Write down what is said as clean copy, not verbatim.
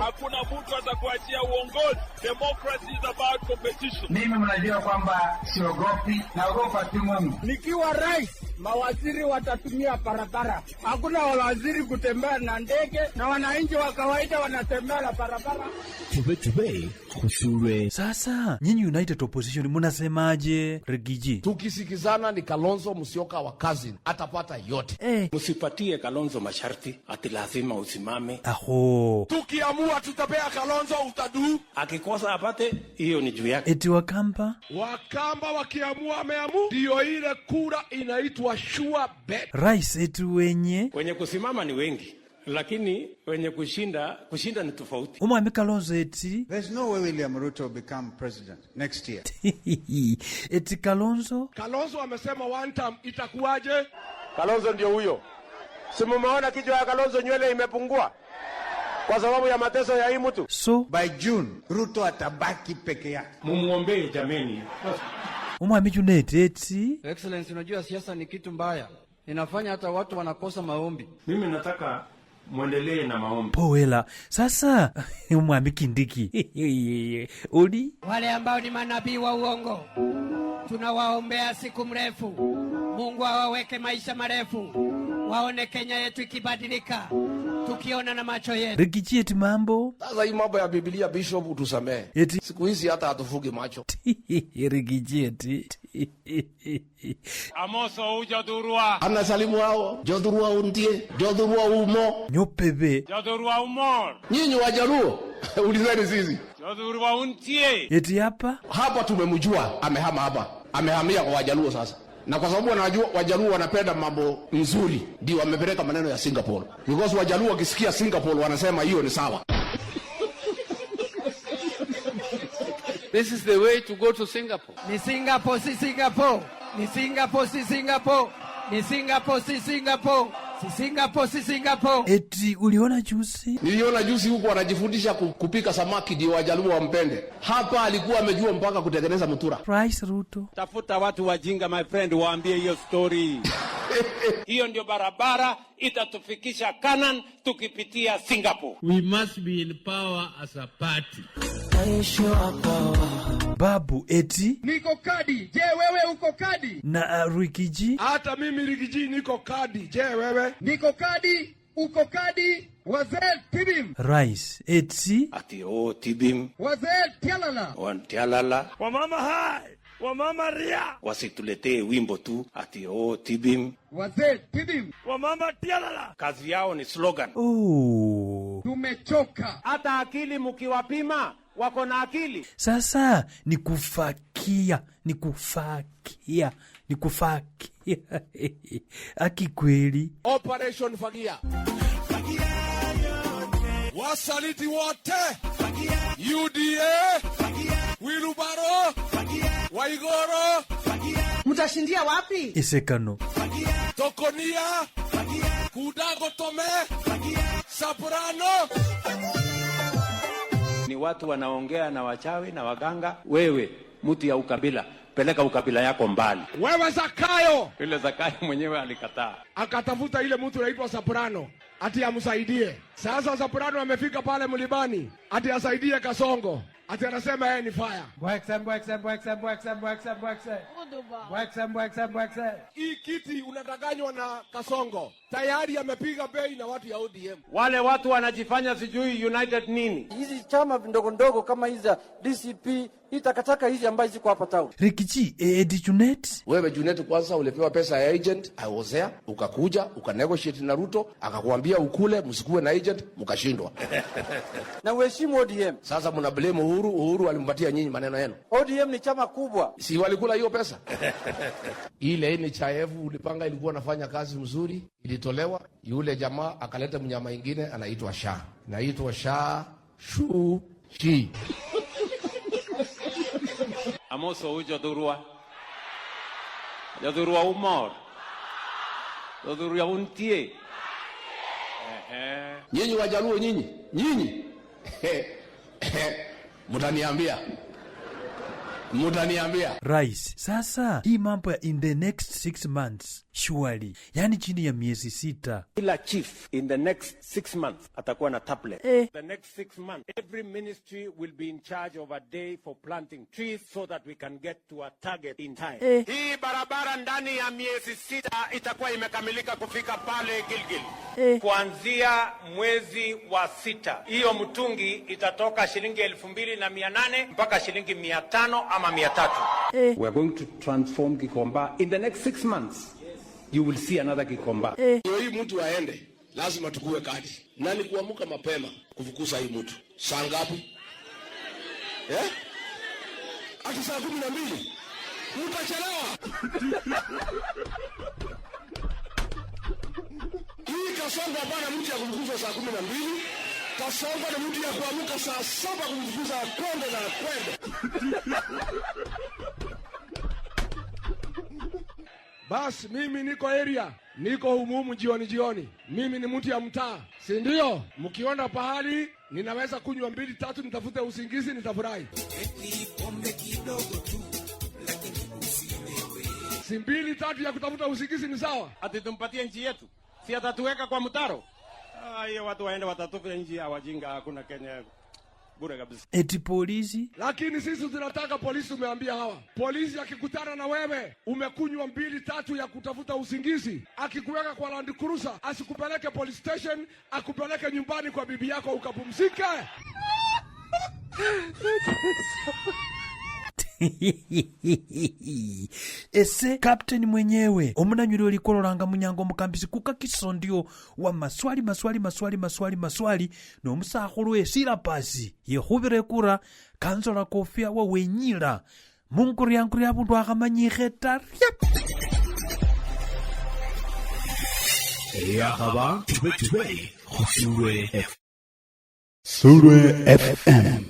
hakuna mtu atakuachia uongozi. Democracy is about competition. Mimi mnajua kwamba siogopi, naogopa tu Mungu. Nikiwa rais, mawaziri watatumia barabara. Hakuna waziri kutembea na ndege na wananchi wa kawaida wanatembea na barabara. Tube kushurwe. Sasa nyinyi United Opposition mnasemaje? Rigiji, tukisikizana ni Kalonzo Musyoka wa cousin atapata yote. Msipatie Kalonzo masharti ati lazima usimame. Aho, tukiamua tutapea Kalonzo utadu, akikosa apate, hiyo ni juu yake. eti Wakamba wakiamua ameamua, ndio ile kura inaitwa sure bet. Rais etu wenye kusimama ni wengi, lakini wenye kushinda ni tofauti. Umwami Kalonzo eti there's no way William Ruto will become president next year. eti Kalonzo amesema one term, itakuwaje? Kalonzo ndio huyo. Si mumeona kichwa ya Kalonzo nywele imepungua kwa sababu ya mateso ya hii mtu. So By June Ruto atabaki peke yake. Mumuombe jameni. Umwami Junet eti Excellency, unajua siasa ni kitu mbaya. Inafanya hata watu wanakosa maombi. Mimi nataka muendelee na maombi. Powela. Sasa Umwami Kindiki uli Wale ambao ni manabii wa uongo, tunawaombea siku mrefu. Mungu awaweke maisha marefu. Waone Kenya yetu ikibadilika, tukiona na macho yetu. Rigiji eti mambo. Sasa hii mambo ya Biblia Bishop utusamee. Eti Siku hizi hata hatufugi macho. Rigiji eti Amoso ujadurua. Anasalimu hao, jodurua untie, jodurua umo. Nyopebe Jadurua umor. Nyinyi Wajaluo, ulizeni sisi. Jadurua untie. eti hapa Tumemjua, amehama hapa. Amehamia kwa Wajaluo sasa. Na kwa sababu wanajua Wajaluo wanapenda mambo nzuri, ndio wamepeleka maneno ya Singapore. Because Wajaluo wakisikia Singapore wanasema hiyo ni sawa. This is the way to go to Singapore. Ni Singapore si Singapore. Ni Singapore si Singapore. Ni Singapore si Singapore. Si Singapore si Singapore. eti uliona juzi? Niliona juzi huko wanajifundisha kupika samaki ndio Wajaluo wampende. Hapa alikuwa amejua mpaka kutengeneza mutura. Rais Ruto. Tafuta watu wajinga my friend, waambie hiyo story. Hiyo ndio barabara itatufikisha Canaan tukipitia Singapore. We must be in power as a party. Babu eti Niko kadi. Je, wewe uko kadi? na Rigiji Hata mimi Rigiji niko kadi. Je, wewe? Niko kadi. Uko kadi. Wazee Tibim. Rais eti Ati Tibim, Wazee Tialala. Wantialala, Wamama hai. Wamama ria. wasituletee wimbo tu ati Tibim. Wazee Tibim. Wamama tialala. Kazi yao ni slogan. Tumechoka. Hata akili mkiwapima wako na akili. sasa ni kufakia aki kweli. Operation Fagia. Wasaliti wote. UDA. Wilubaro. Waigoro. Mtashindia wapi? Isekano Tokonia. Kudago Tome. Soprano. Ni watu wanaongea na wachawi na waganga. Wewe mtu ya ukabila, peleka ukabila yako mbali. Wewe Zakayo. Ile Zakayo mwenyewe alikataa. Akatafuta ile mtu anaitwa Soprano ati amsaidie. Sasa Soprano amefika pale mlimani ati asaidie Kasongo. Ati anasema yeye ni fire. Hii kiti unadanganywa na Kasongo. Tayari amepiga bei na watu ya ODM. Wale watu wanajifanya sijui United nini. Hizi chama ndogo ndogo kama hizi DCP, hii takataka hizi ambazo ziko hapa town. Rigiji edi Junet. Wewe Junet kwanza ulipewa pesa ya agent, I was there, ukakuja, ukanegotiate na Ruto, akakwambia ukule, msikuwe na agent, mkashindwa. Na uheshimu ODM. Sasa mna blame Uhuru alimpatia nyinyi maneno yenu. ODM ni chama kubwa. Si walikula hiyo pesa? Ile ni chaevu ulipanga ilikuwa nafanya kazi mzuri, ilitolewa, yule jamaa akaleta mnyama ingine anaitwa Sha. Naitwa Sha Shu Shi. Amoso ujadurua. Jadurua umor. Jadurua untie. Nyinyi Wajaluo nyinyi. Mtaniambia. Mutaniambia. Rais, sasa hii mambo ya in the next 6 months surely, yani chini ya miezi 6, Kila chief in the next 6 months atakuwa na tablet. The next 6 months, every ministry will be in charge of a day for planting trees so that we can get to a target in time. Hii barabara ndani ya miezi 6 itakuwa imekamilika kufika pale Gilgil. Kuanzia mwezi wa 6, hiyo mtungi itatoka shilingi 2,800 mpaka shilingi 500 ama 300. We are going to transform Gikomba in the next 6 months. You will see another Gikomba. Ndio hii mtu aende, lazima tukue kadi. Nani kuamuka mapema kufukuza hii mtu? Saa ngapi? Hata saa 12. Mtachelewa. Hii Kasongo hapana mtu ya kufukuza saa 12. Kasongo ni mtu ya kuamuka saa 7 kumfukuza kwenda na kwenda. Bas, mimi niko area, niko humumu jioni. Mimi ni mtu ya mtaa, si ndio? Mkiona pahali ninaweza kunywa 2-3 nitafute usingizi, nitafurahi. Si 2-3 ya kutafuta usingizi ni sawa? Ati tumpatie nchi yetu, si atatuweka kwa mtaro? Hiyo watu waende watatupe nchi ya wajinga, hakuna Kenya. Bure kabisa. Eti polisi? Lakini sisi tunataka polisi, umeambia hawa. Polisi akikutana na wewe, umekunywa 2-3 ya kutafuta usingizi, akikuweka kwa Land Cruiser, asikupeleke police station, akupeleke nyumbani kwa bibi yako ukapumzike. Ese captain mwenyewe omunanyuri olikololanga munyango mukambisi kuka kisondio wa maswali nomusakhulu esila pasi yekhubire kura kanzola kofia wa wenyila munkuryankurya abundu akhamanyikhe tarya yakhaba tube khusulwe FM